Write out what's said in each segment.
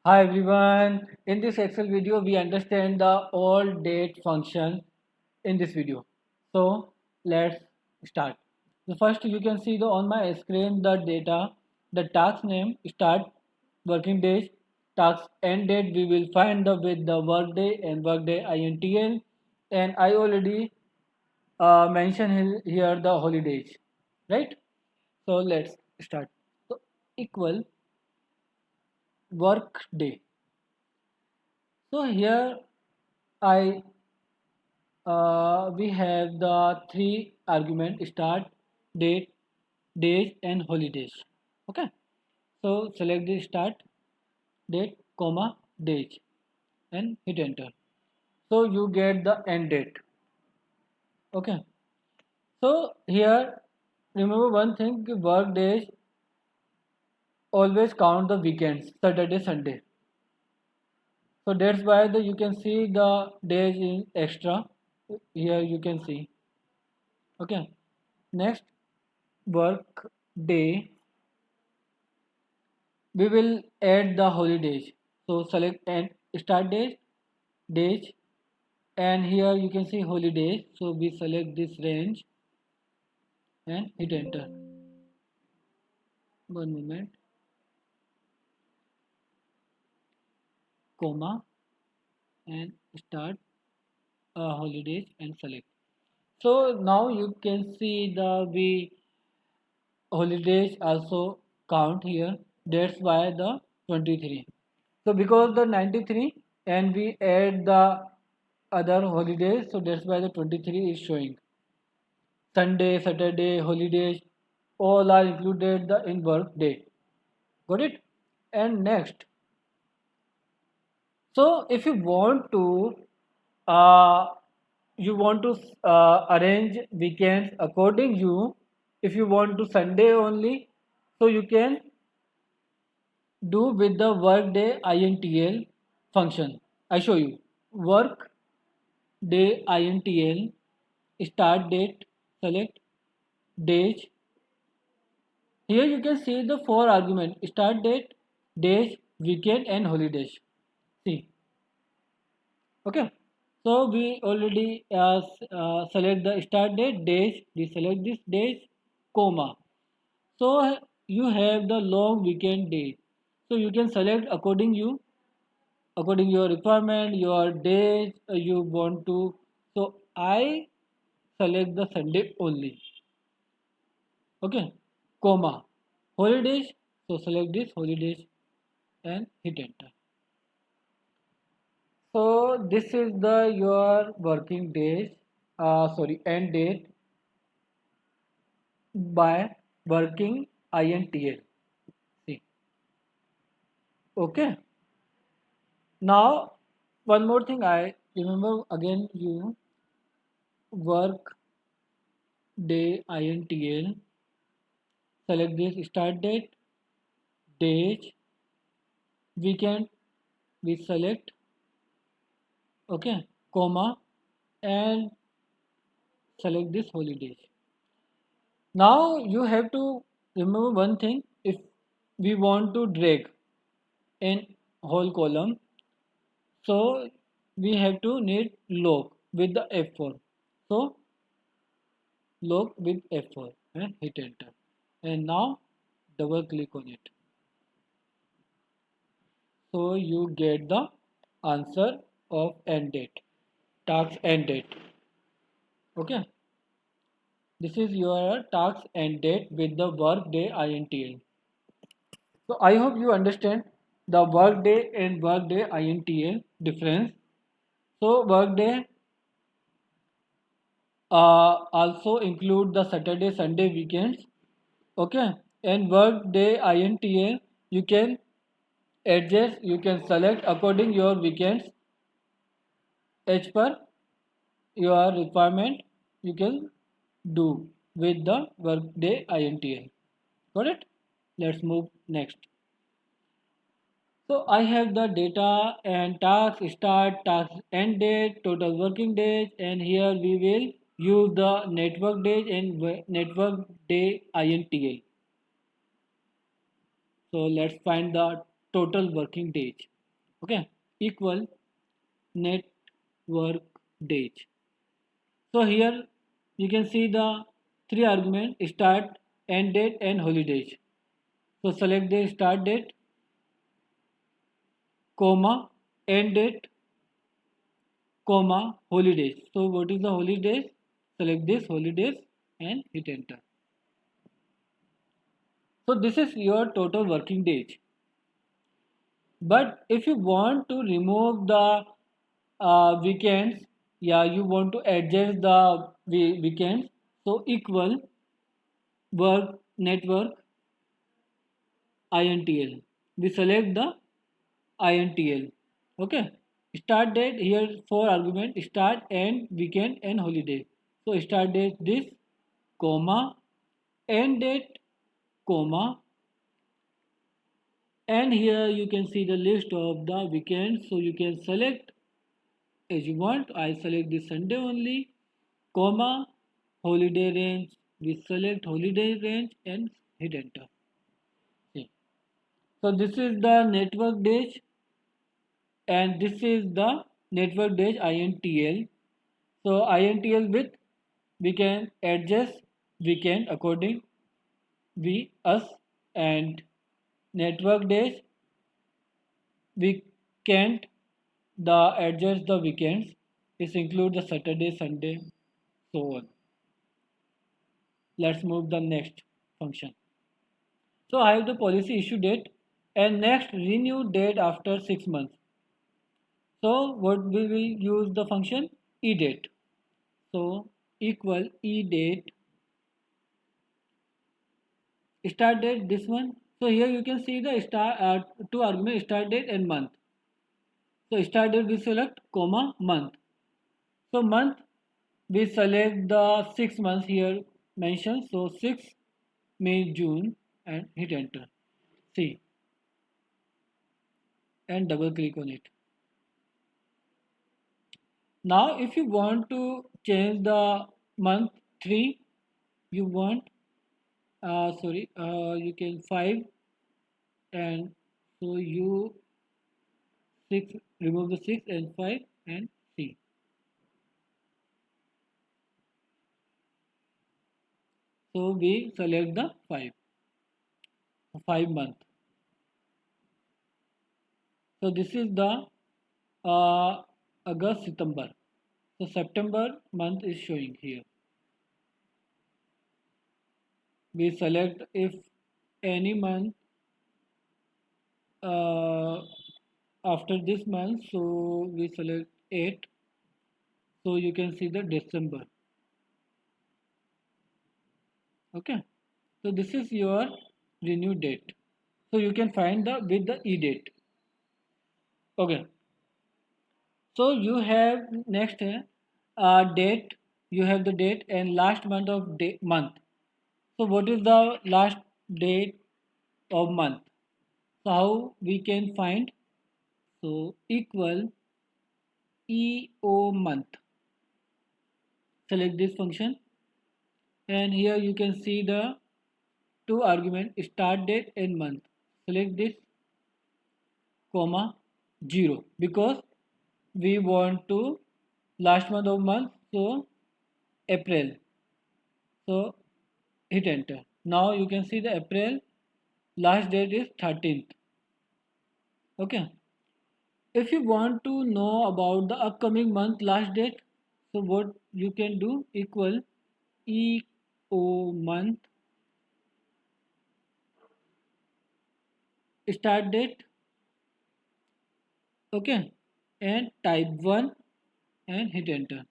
Hi everyone. In this Excel video, we understand the all date function in this video. So let's start. The first you can see on my screen the data, the task name, start, working days, task end date. We will find the with the workday and workday INTL, and I already mentioned here the holidays, right? So let's start. So equal work day. So here I we have the three argument start, date, days and holidays. Okay. So select the start date, comma, days and hit enter. So you get the end date. Okay. So here remember one thing, work days always count the weekends, Saturday, Sunday. So that's why you can see the days in extra. Here you can see. Okay. Next, work day, we will add the holidays. So select and start days, and here you can see holidays. So we select this range and hit enter. One moment, comma and start holidays and select. So now you can see the we holidays also count here. That's why the 23. So because the 93 and we add the other holidays, so that's why the 23 is showing. Sunday, Saturday, holidays, all are included the in work day. Got it? And next, so if uh, you want to arrange weekends according you, if you want to Sunday only, so you can do with the workday INTL function. I show you work day INTL start date select days. Here you can see the four argument start date, days, weekend and holidays. See, okay. So we already select the start date, days. We select this days, comma. So you have the long weekend day. So you can select according your requirement, your days you want to. So I select the Sunday only. Okay, comma holidays. So select this holidays and hit enter. So this is the your working days. Sorry, end date by working INTL. See, okay. Now one more thing I remember again you work day INTL. Select this start date, days, weekend. We select okay, comma and select this holidays. Now you have to remember one thing, if we want to drag in whole column, so we have to need log with the F4. So log with F4 and hit enter. And now double click on it. So you get the answer of end date, task end date. Okay. This is your task end date with the workday INTL. So I hope you understand the workday and workday INTL difference. So workday also include the Saturday, Sunday weekends. Okay, and workday INTL you can adjust, you can select according your weekends as per your requirement. You can do with the workday INTL. Got it? Let's move next. So I have the data and task start, task end date, total working days, and here we will use the network days and network day INTL. So let's find the total working days. Okay, equal network days. So here you can see the three arguments: start, end date, and holidays. So select the start date, comma, end date, comma, holidays. So what is the holidays? Select this holidays and hit enter. So this is your total working days. But if you want to remove the weekends, yeah, you want to adjust the weekends. So equal work network INTL. We select the INTL. Okay. Start date here four argument: start, end, weekend, and holiday. So start date this, comma, end date, comma, and here you can see the list of the weekends. So you can select as you want. I select this Sunday only, comma, holiday range. We select holiday range and hit enter. See. So this is the network days and this is the network days INTL. So INTL with we can adjust weekend according we us, and network days we can't the adjust the weekends. This include the Saturday, Sunday, so on. Let's move the next function. So I have the policy issue date and next renew date after 6 months. So what we will use the function EDATE. So equal EDATE start date this one. So here you can see the two arguments start date and month. So start date we select comma month. So month we select the 6 months here mentioned. So 6 May June and hit enter. See and double click on it. Now if you want to change the month 3, you want you can 5 and so you 6 remove the 6 and 5 and see. So we select the 5 month. So this is the August September. So September month is showing here. We select if any month after this month, so we select 8. So you can see the December. Okay. So this is your renew date. So you can find the with the e date. Okay. So you have next date. You have the date and last month of month. So what is the last date of month? So how we can find? So equal EOMONTH. Select this function and here you can see the two argument start date and month. Select this comma 0 because we want to last month of month, so April. So hit enter. Now you can see the April last date is 13th. Okay. If you want to know about the upcoming month last date, so what you can do equal EO month start date, okay, and type 1 and hit enter.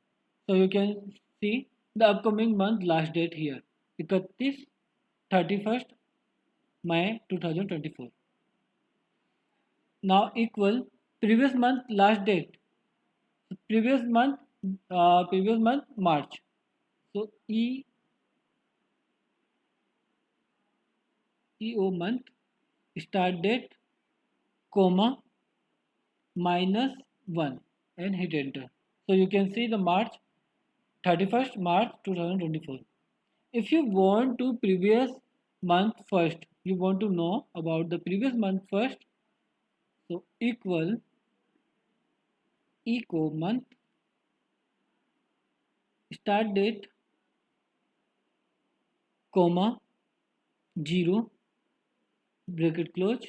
So you can see the upcoming month last date here 31st May 2024. Now equal previous month last date, previous month March. So EO month start date comma -1 and hit enter. So you can see the March 31st March 2024. If you want to previous month first, you want to know about the previous month first, so equal EOMONTH, start date, comma, 0, bracket close,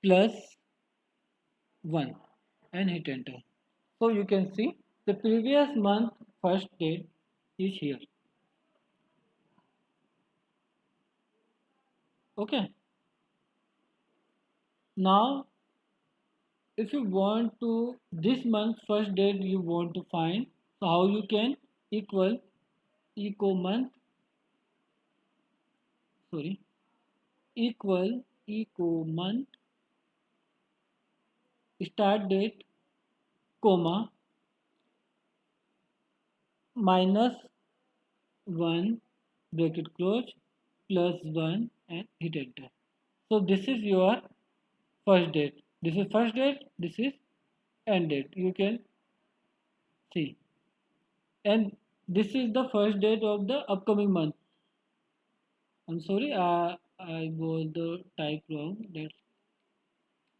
plus 1 and hit enter. So you can see the previous month first date is here. Okay. Now if you want to this month first date you want to find, so how you can equal EOMONTH, sorry, equal EOMONTH start date, comma, minus 1 bracket close, plus 1 and hit enter. So this is your first date. This is first date, this is end date. You can see. And this is the first date of the upcoming month. I'm sorry, I was the type wrong. That's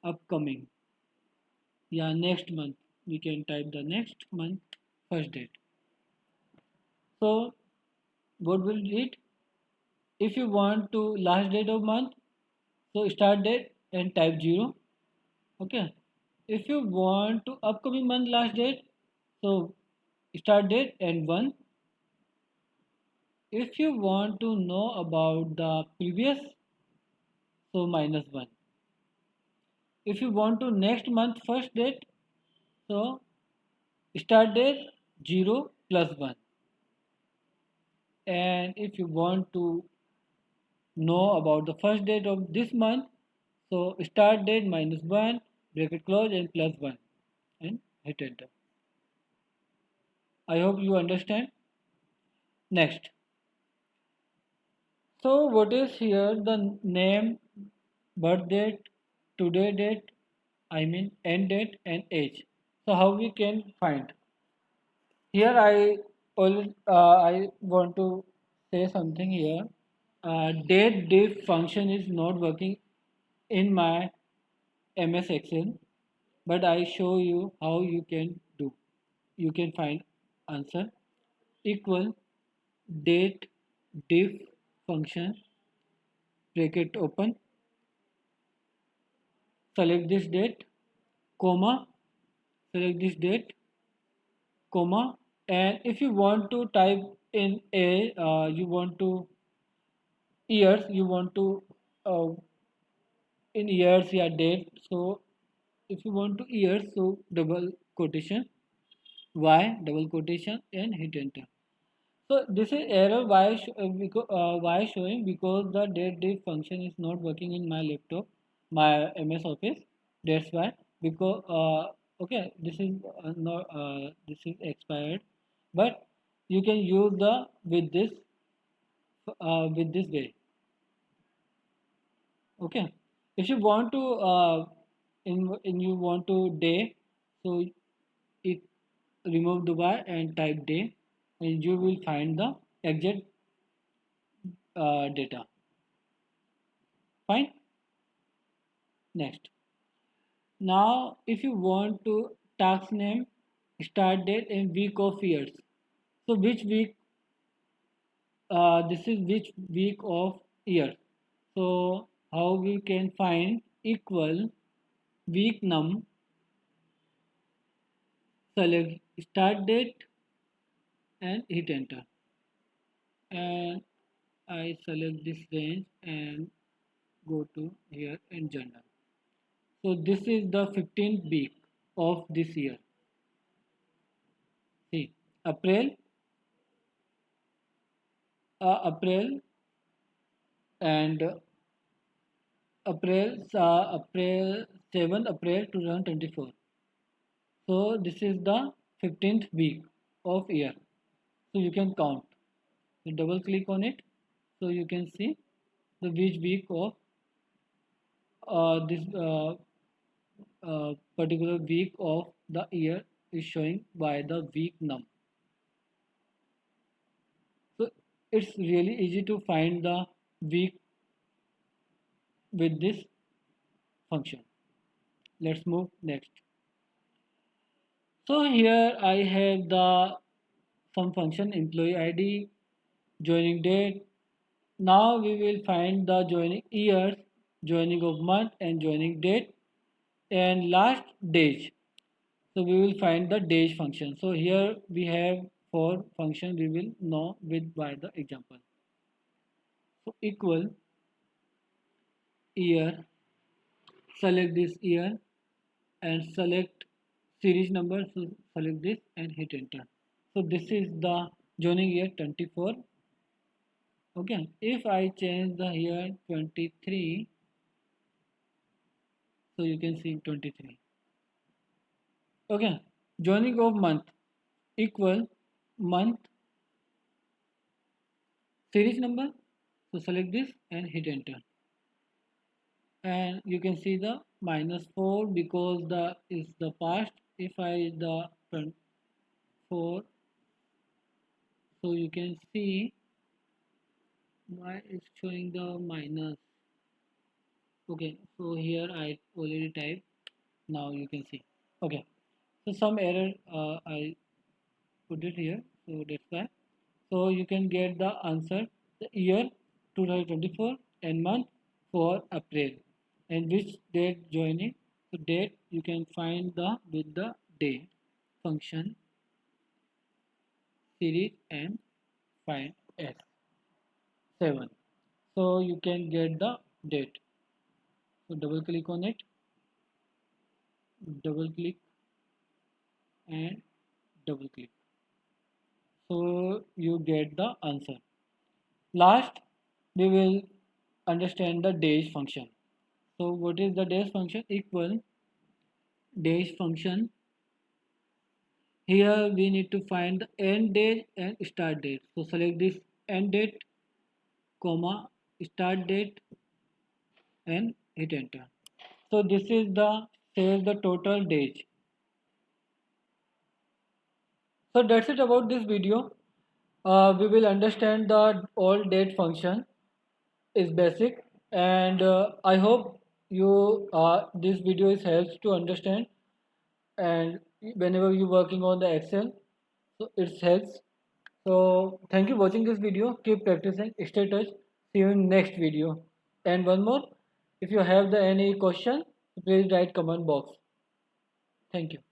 upcoming. Yeah, next month. We can type the next month first date. So what will it? If you want to last date of month, so start date and type 0. Okay. If you want to upcoming month last date, so start date and 1. If you want to know about the previous, so minus 1. If you want to next month first date, so start date 0 plus 1. And if you want to know about the first date of this month, so start date minus 1, bracket close and plus 1 and hit enter. I hope you understand. Next. So what is here? The name, birth date, today date, end date and age. So how we can find? Here I want to say something here. DATEDIF function is not working in my MS Excel, but I show you how you can do. You can find answer equal date diff function, bracket open, select this date, comma, select this date, comma, and if you want to type in you want to years, you want to uh, in years, yeah, date. So if you want to years, so double quotation, y, double quotation, and hit enter. So this is error why showing because the DATEDIF function is not working in my laptop, my MS Office. That's why, because okay, this is not this is expired, but you can use the with this way. Okay, if you want to in you want to day, so it remove the y and type day, and you will find the exact data. Fine. Next. Now, if you want to task name, start date, and week of years. So which week? This is which week of year. So how we can find equal WEEKNUM, select start date and hit enter. And I select this range and go to here and journal. So this is the 15th week of this year. See, April, April and April 7th April 2024. So this is the 15th week of year. So you can count. You double click on it, so you can see the which week of this particular week of the year is showing by the WEEKNUM. So it's really easy to find the week with this function. Let's move next. So here I have the some function employee ID, joining date. Now we will find the joining years, joining of month and joining date, and last days. So we will find the days function. So here we have four function we will know with by the example. So equal year, select this year and select series number. So select this and hit enter. So this is the joining year 24. Okay, if I change the year 23, so you can see 23. Okay, joining of month equal month series number. So select this and hit enter. And you can see the -4 because the is the past. If I the 4, so you can see why it's showing the minus. Okay, so here I already typed. Now you can see. Okay, so some error I put it here, so that's why. So you can get the answer, the year 2024 and month for April, and which date joining. So date you can find the with the day function series and find S7. So you can get the date. So double click on it, double click and double click. So you get the answer. Last, we will understand the days function. So what is the days function? Equal days function. Here we need to find the end date and start date. So select this end date, comma, start date and hit enter. So this is the says the total days. So that's it about this video. We will understand the all date function is basic, and I hope you this video is helps to understand, and whenever you're working on the Excel, so it helps. So thank you for watching this video. Keep practicing, stay touch. See you in next video. And one more, if you have the any question, please write comment box. Thank you.